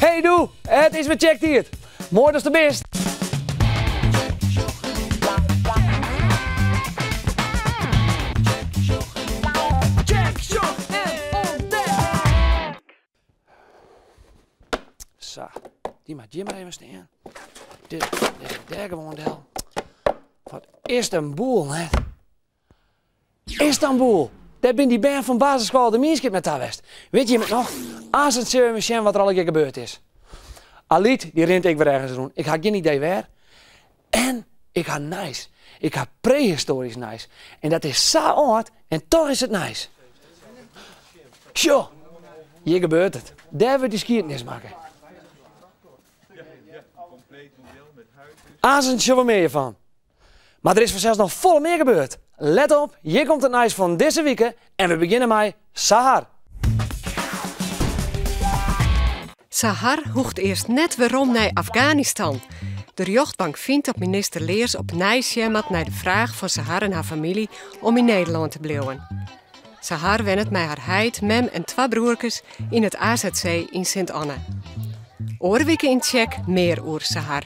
Hey doe, het is weer checked hier. Mooi dat is de best. Check, shock en ontdek. Zo, die mag Jim maar even staan. Dit is daar gewoon del. Wat Istanbul, hè? Istanbul. Daar ben die band van basisschool de Mierskip met daar west. Weet je het nog? Als het zo machine wat er al een keer gebeurd is. Aliet, die rent ik weer ergens doen. Ik had geen idee waar. En ik had nice. Ik had prehistorisch nice. En dat is zo oud en toch is het nice. Tjoh, hier gebeurt het. Daar wordt die skiertnis maken. Azen zullen we meer van. Maar er is vanzelfs nog vol meer gebeurd. Let op, hier komt het nice van deze week en we beginnen met Sahar. Sahar hoegt eerst net weerom naar Afghanistan. De rechtbank vindt dat minister Leers op nijsjemat naar de vraag van Sahar en haar familie om in Nederland te blijven. Sahar wennet met haar heid, mem en 2 broertjes in het AZC in Sint-Anne. Oorweken in check meer oer Sahar.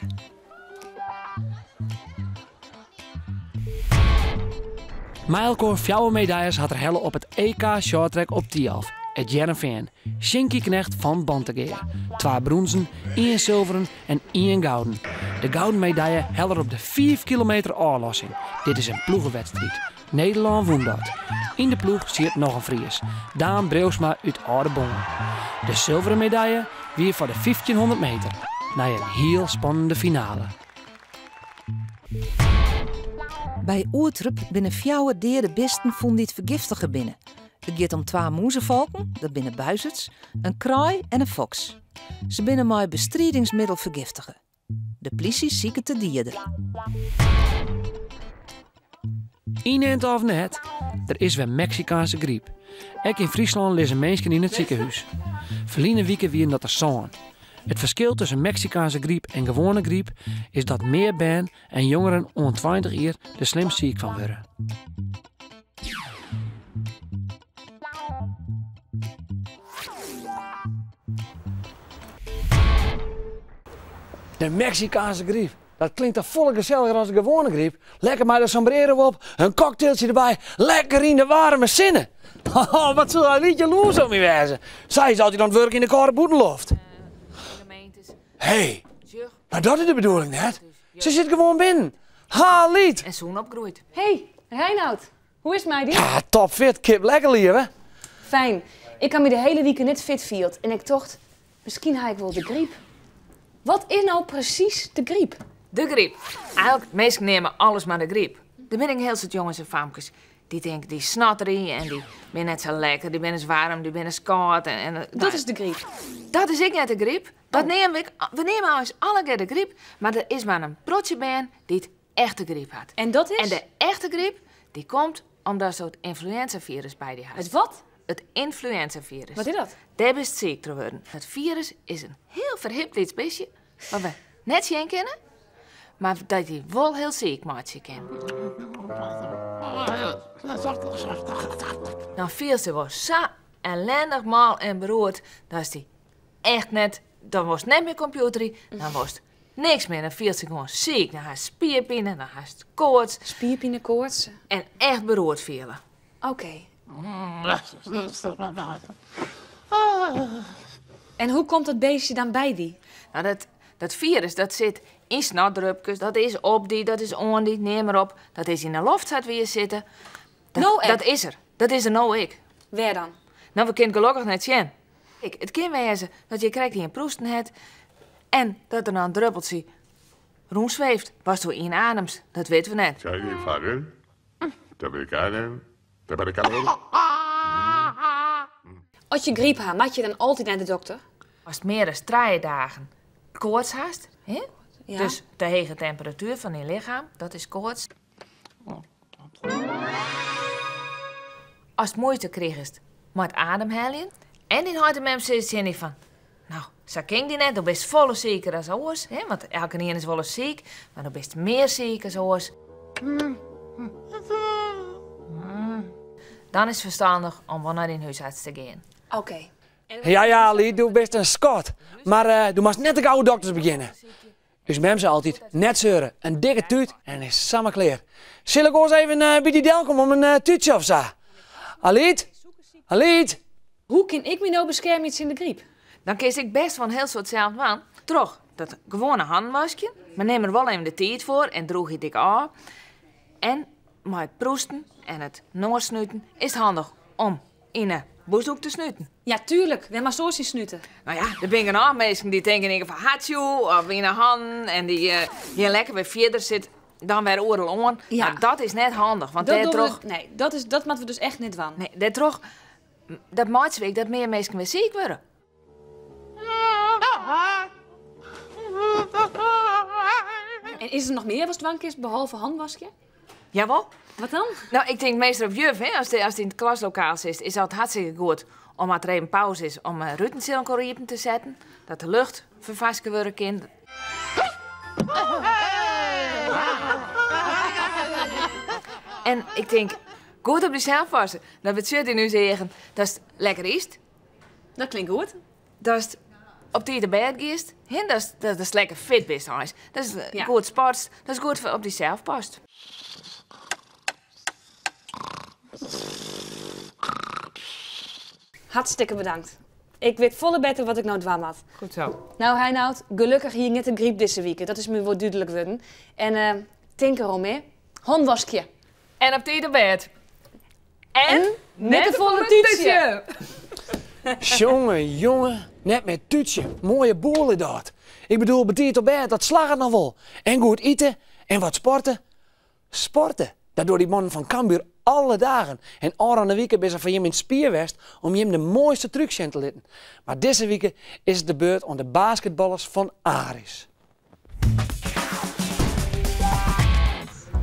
Mijlkoor 4 medailles had er helle op het EK shorttrack op Tialf. Het Jereveen. Shinky Knecht van Bantegeer. 2 bronzen, 1 zilveren en 1 gouden. De gouden medaille heller op de 5 kilometer oorlossing. Dit is een ploegenwedstrijd. Nederland won dat. In de ploeg zit nog een Fries. Daan Breusma uit Oudenboom. De zilveren medaille weer voor de 1500 meter. Na een heel spannende finale. Bij Oertrup binnen 4 de bisten vonden dit vergiftigen binnen. Het gaat om 2 moezenvalken, dat binnen buizerds, een kraai en een fox. Ze binnen met bestrijdingsmiddel vergiftigen. De politie zieken te dieren. Inent of net, er is weer Mexicaanse griep. Ook in Friesland liggen mensen in het ziekenhuis. Verleden weken weer dat er zo'n. Het verschil tussen Mexicaanse griep en gewone griep is dat meer ben en jongeren onder 20 jaar er slim ziek van worden. De Mexicaanse griep. Dat klinkt toch volle gezelliger als de gewone griep. Lekker maar de sombrero op, een cocktailtje erbij, lekker in de warme zinnen. Oh, wat zal hij niet jaloers om je wezen? Zij zal hij dan werken in de koude boetenloft. Hé, maar dat is de bedoeling net. Ze zit gewoon binnen. Ha, lied. En zo'n opgroeit. Hey, Reinoud. Hoe is mij die? Ja, topfit, kip, lekker lief, hè? Fijn. Ik kan me de hele week net fit vierd en ik dacht, misschien had ik wel de griep. Wat is nou precies de griep? De griep. Eigenlijk, meesten nemen alles maar de griep. Er ben ik heel soort jongens en famkes. Die denken, die snotterie en die ben net zo lekker, die ben eens warm, die ben eens koud. Dat is de griep. Dat is ik net de griep. Dat nemen we nemen ons alle keer de griep, maar er is maar een protje ben die het echte griep had. En dat is? En de echte griep, die komt omdat ze het influenzavirus bij die had. Het wat? Het influenzavirus. Wat is dat? Daar is het ziek te worden. Het virus is een heel verhipt iets beestje, wat we net zien kennen, maar dat hij wel heel ziek maakt je kennen. Dan viel ze wel zo ellendig mal en beroerd, dat is die echt net, dan was het net meer computer, dan was het niks meer. Dan viel ze gewoon ziek, dan had ze spierpijnen, dan had ze koorts. Spierpijnen, koorts. En echt beroerd vielen. Oké. En hoe komt dat beestje dan bij die? Nou, dat virus, dat zit in snotdrupjes, dat is op die, dat is on die, neem maar op. Dat is in de loftzaad weer zitten. Dat is er. Dat is er nou ik. Waar dan? Nou, we kunnen gelukkig net zien. Het kan wezen dat je krijgt die een proesten hebt en dat er dan een druppeltje rondzweeft. Was zo inadems, dat weten we net. Als je griep hebt, moet je dan altijd naar de dokter? Als het meer dan 3 dagen koorts haast, hè? Ja. Dus de hege temperatuur van je lichaam, dat is koorts. Als het moeite krijgt met ademhalen. En die houdt de mensen zin van, nou, zo ging die net, dan best volle zieker als oors. Want elke keer is wel eens ziek, maar dan best meer ziek als oors. Dan is het verstandig om wel naar de huisarts te gaan. Oké. Ja, Liet, doe best een skot. Maar doe maar net de oude dokters beginnen. Dus mem zei altijd, net zeuren, een dikke tuut en is samen kleer. Zal ik eens even bij die del komen om een tuutje of zo? Aliet? Hoe kan ik me nou beschermen iets in de griep? Dan kies ik best van heel soort hetzelfde aan. Toch, dat gewone handwasje. Maar neem er wel even de tijd voor en droeg het ik aan. En met het proesten en het noorsnuiten is het handig om in een boezhoek te snuiten. Ja, tuurlijk. We maar zo zien snuiten. Nou ja, er ben een mensen die denken van hatsjoe of in een hand en die lekker weer verder zit dan weer oorlog aan. Ja. Maar dat is net handig, want Dat, nee, dat moeten we dus echt niet van. Nee, dat maakt week dat meer mensen weer ziek worden. En is er nog meer wat dwang is behalve handwasje? Jawel. Wat dan? Nou, ik denk meestal op juf, hè, als die in het klaslokaal zit, is dat hartstikke goed om als er even pauze is om rutensilkoriepen te zetten, dat de lucht vervasken worden kan. En ik denk, goed op jezelf passen. Dat we het shirt in nu zeggen, dat is lekker is. Dat klinkt goed. Dat is op die de bed giest. En dat is lekker fit best, Hans. Dat is goed sport. Dat is goed voor op jezelf past. Hartstikke bedankt. Ik weet volle beter wat ik nou dwam had. Goed zo. Nou, Heinoud, gelukkig hier niet de griep deze week. Dat is me wel duidelijk worden. En tinker om, hè. Handwasje. En op die de bed. En met een volle tuutje. Jongen, net met tuutje. Mooie boel dat. Ik bedoel, betiert op bed, dat slaagt nog wel. En goed eten en wat sporten. Sporten, dat doen die mannen van Cambuur alle dagen. En aan de week ben ze van je in spierwest om je de mooiste trucs in te laten. Maar deze week is het de beurt aan de basketballers van Aris.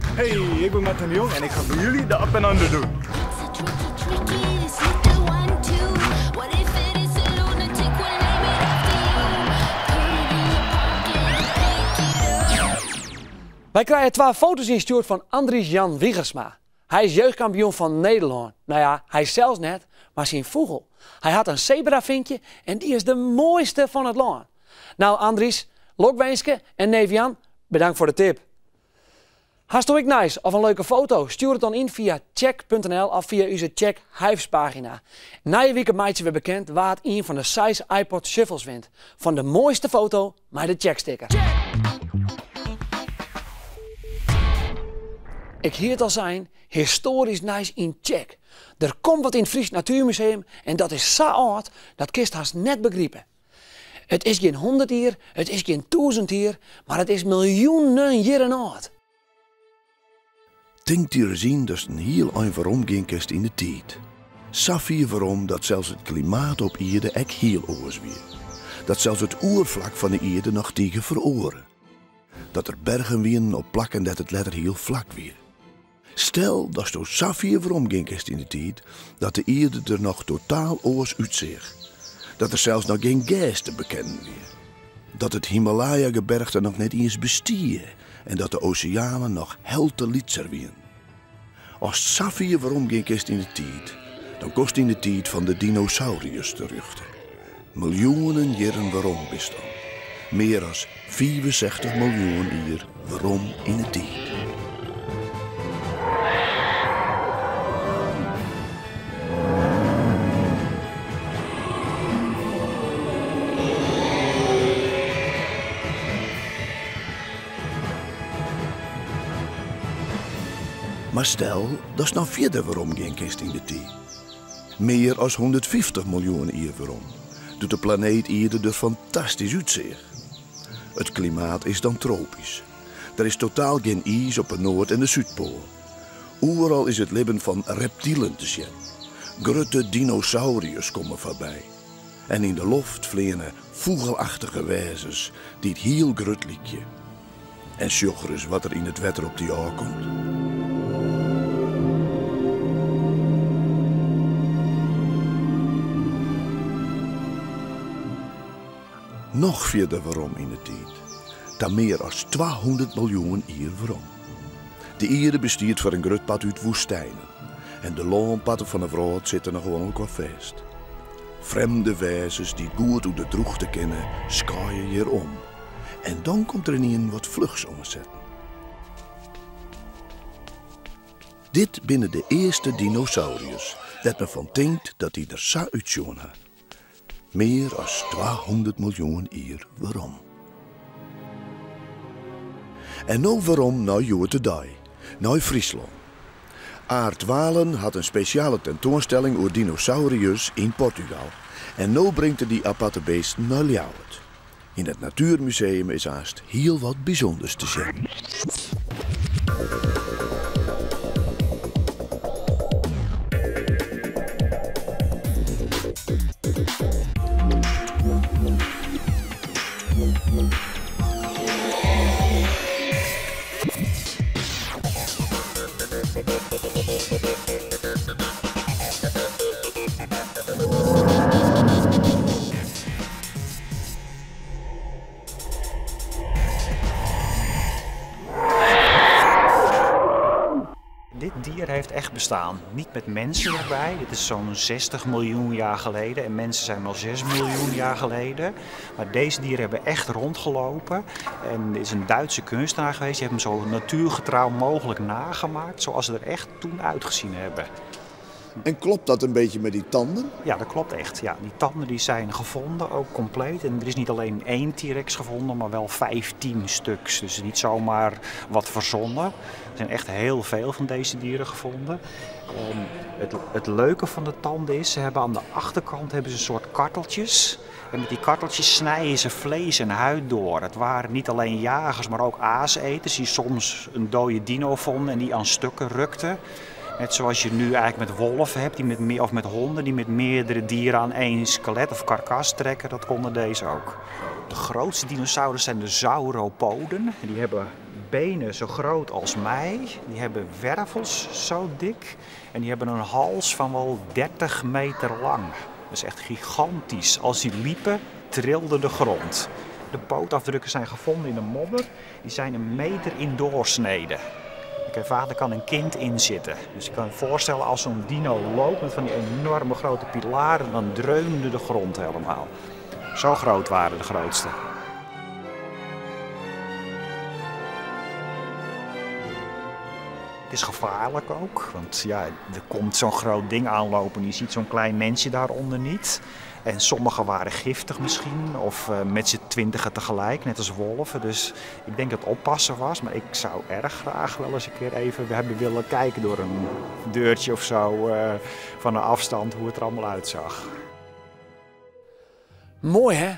Hey, ik ben Martin de Jong en ik ga voor jullie de up en under doen. Wij krijgen 2 foto's ingestuurd van Andries Jan Wiegersma. Hij is jeugdkampioen van Nederland. Nou ja, hij is zelfs net, maar zijn vogel. Hij had een zebravinkje en die is de mooiste van het land. Nou Andries, Lokwenske en neef Jan, bedankt voor de tip. Hartstikke nice of een leuke foto? Stuur het dan in via check.nl of via onze Check Hives-pagina. Na je weekend maatje weer bekend waar het een van de 6 iPod Shuffles wint. Van de mooiste foto met de checksticker. Ik hier het al zijn, historisch nice in check. Er komt wat in het Fries Natuurmuseum en dat is zo oud, dat kist haast net begrijpen. Het is geen 100 jaar, het is geen 1000 jaar, maar het is miljoenen jaren oud. Denkt hier zien dat het een heel eind waarom geen kist in de tijd. Safir waarom dat zelfs het klimaat op Aarde ek heel oors weer. Dat zelfs het oervlak van de Aarde nog tegen veroren. Dat er bergen wienen op plakken dat het letter heel vlak weer. Stel dat zo Safir waarom geen kist in de tijd, dat de Aarde er nog totaal oors uitziet. Dat er zelfs nog geen gas te bekennen weer. Dat het Himalaya-gebergte nog net eens bestieën. En dat de oceanen nog hel te liet servieren. Als Safir waarom geen kist in de tijd, dan kost in de tijd van de dinosauriërs terug. Miljoenen jaren waarom bestaan. Meer dan 65 miljoen jaar waarom in de tijd. Maar stel, dat is nou verder waarom geen kist in de tijd. Meer dan 150 miljoen jaar waarom. Doet de planeet Aarde er fantastisch uitzicht. Het klimaat is dan tropisch. Er is totaal geen ijs op de Noord- en de Zuidpool. Overal is het leven van reptielen te zien. Grote dinosauriërs komen voorbij. En in de lucht vliegen vogelachtige wezens die het heel groot liedje. En sjocher eens wat er in het wetter op die aankomt. Nog verder waarom in de tijd. Dan meer dan 200 miljoen jaar waarom. De Aarde bestaat voor een groot pad uit woestijnen. En de loonpatten van de wereld zitten nog gewoon qua vast. Vreemde wezens die goed door de droeg te kennen, skaaien hier om. En dan komt er in een wat vlugs omzetten. Dit binnen de eerste dinosauriërs, dat men van denkt dat die er zo uitzien had. Meer dan 200 miljoen jaar waarom. En nou waarom naar Joetedij, naar Friesland. Aart Walen had een speciale tentoonstelling over dinosauriërs in Portugal. En nu brengt hij die aparte beesten naar Ljouwert. In het Natuurmuseum is haast heel wat bijzonders te zien. Dit dier heeft echt bestaan. Niet met mensen erbij. Dit is zo'n 60 miljoen jaar geleden. En mensen zijn al 6 miljoen jaar geleden. Maar deze dieren hebben echt rondgelopen. En er is een Duitse kunstenaar geweest. Die heeft hem zo natuurgetrouw mogelijk nagemaakt. Zoals ze er echt toen uitgezien hebben. En klopt dat een beetje met die tanden? Ja, dat klopt echt. Ja, die tanden die zijn gevonden, ook compleet. En er is niet alleen één T-Rex gevonden, maar wel 15 stuks. Dus niet zomaar wat verzonnen. Er zijn echt heel veel van deze dieren gevonden. Het leuke van de tanden is, ze hebben aan de achterkant een soort karteltjes. En met die karteltjes snijden ze vlees en huid door. Het waren niet alleen jagers, maar ook aaseters die soms een dode dino vonden en die aan stukken rukten. Net zoals je nu eigenlijk met wolven hebt, of met honden die met meerdere dieren aan één skelet of karkas trekken, dat konden deze ook. De grootste dinosaurus zijn de sauropoden. Die hebben benen zo groot als mij. Die hebben wervels zo dik. En die hebben een hals van wel 30 meter lang. Dat is echt gigantisch. Als die liepen, trilde de grond. De pootafdrukken zijn gevonden in de modder. Die zijn 1 meter in doorsnede. Vaak kan een kind in zitten. Dus je kan je voorstellen als zo'n dino loopt met van die enorme grote pilaren, dan dreunde de grond helemaal. Zo groot waren de grootste. Het is gevaarlijk ook, want ja, er komt zo'n groot ding aanlopen en je ziet zo'n klein mensje daaronder niet. En sommige waren giftig misschien, of met z'n 20 tegelijk, net als wolven. Dus ik denk dat het oppassen was, maar ik zou erg graag wel eens een keer even hebben willen kijken door een deurtje of zo, van een afstand, hoe het er allemaal uitzag. Mooi hè?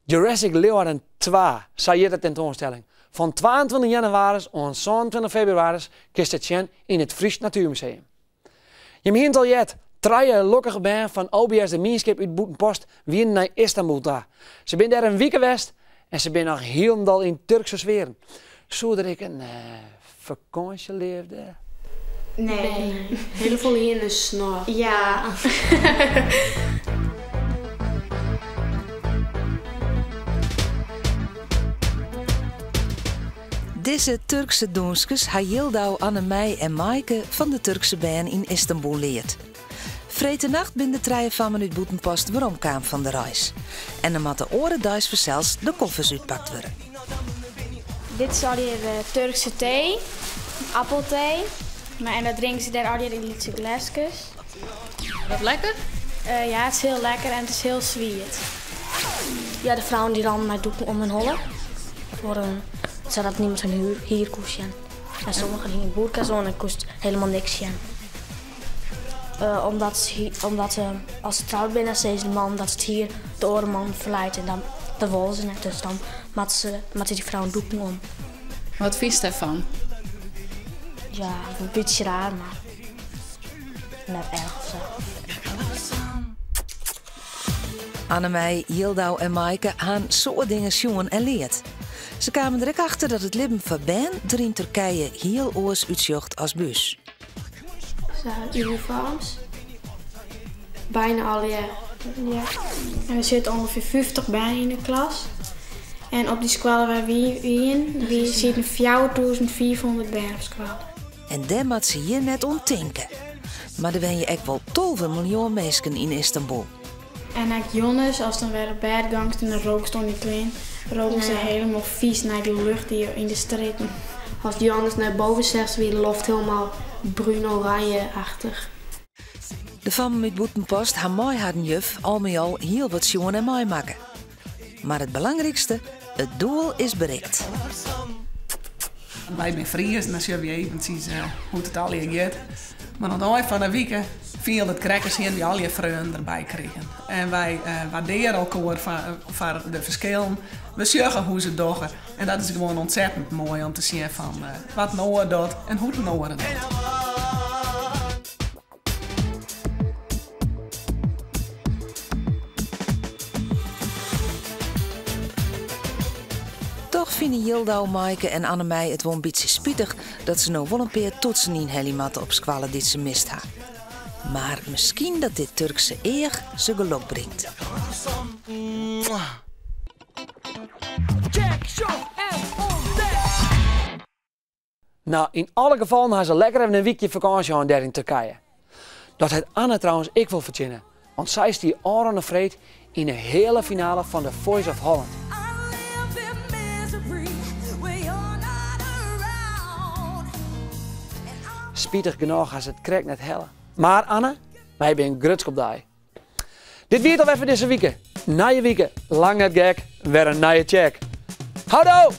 Jurassic Leeuwarden 2, zei je de tentoonstelling. Van 22 januari en 27 februari kist het zien in het Fries Natuurmuseum. Je meent al jet. 3 lokkige band van OBS de Mienskip uit Boetenpost weer naar Istanbul daar. Ze zijn daar een week geweest en ze zijn nog helemaal in Turkse sferen. Zodat ik een vakantie leefde. Nee. Heel veel hier in de snor. Ja. Deze Turkse doenskes ha Yildau, Annemij en Maaike van de Turkse band in Istanbul leerd. Vrete nacht bin de 3 van uit Boetenpost waarom kwam van de reis. En dan moet de oren duis verzels de koffers uitpakt worden. Dit is al hier Turkse thee, appelthee. En dat drinken ze daar al hier in lietse glasjes. Wat lekker? Ja, het is heel lekker en het is heel zwierd. Ja, de vrouwen die dan mij doeken om hun hollen. Zodat niemand hun hier koest. En sommigen gingen boerka's aan en koest helemaal niks. Omdat ze, als ze trouwd zijn, dan zeggen de man dat het hier de orenman verleidt. En dan willen ze net. Dus dan maken ze die vrouw een doeken om. Wat vies daarvan? Ja, een beetje raar, maar net erg of zo. Annemij, Yildau en Maaike gaan zo dingen zien en leert. Ze kwamen direct achter dat het leven van Ben er in Turkije heel oors uitzocht als bus. Uniforms. Bijna alle jaar. Ja. En er zitten ongeveer 50 bij in de klas. En op die school waar we in zitten 4.400 bij op school. En daar moet ze hier net om denken. Maar er ben je echt wel 12 miljoen mensen in Istanbul. En ik Jonas, als dan weer bad gangs toen de rook stond niet klein, roken ze helemaal vies naar die lucht hier in de streken. Als Jonas naar boven zegt, wie de loft helemaal bruin-oranje-achtig. De fam met Boetenpost haar mooi had een juf al met al heel wat jongen en mooi maken. Maar het belangrijkste, het doel is bereikt. Wij zijn Fries en dan zullen we eventjes hoe het al hier gaat. Maar aan het eind van de week viel het crackers hier die al je vrienden erbij kregen. En wij waarderen elkaar voor de verschillen. We zorgen hoe ze doen. En dat is gewoon ontzettend mooi om te zien van wat een oor doet en hoe het een oor doet. Toch vinden Hilda, Maaike en Annemij het wel een beetje spietig dat ze nou wel een paar toetsen in helimatten op squallen dit ze mist ha. Maar misschien dat dit Turkse eer ze geluk brengt. Nou, in alle gevallen hebben ze lekker even een weekje vakantie aan daar in Turkije. Dat heeft Anne trouwens ik wil verzinnen, want zij is die oren vreed in de hele finale van The Voice of Holland. Spietig genoeg als het krijgt net helle. Maar Anne, wij zijn grutsk op die. Dit weer al even deze week. Na je week, lang net gek, weer een nieuwe check. Houdo!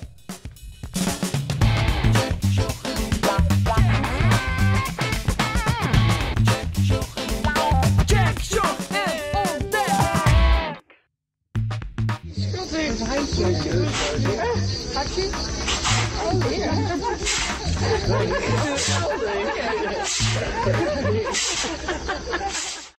Hartje? Oh, ja.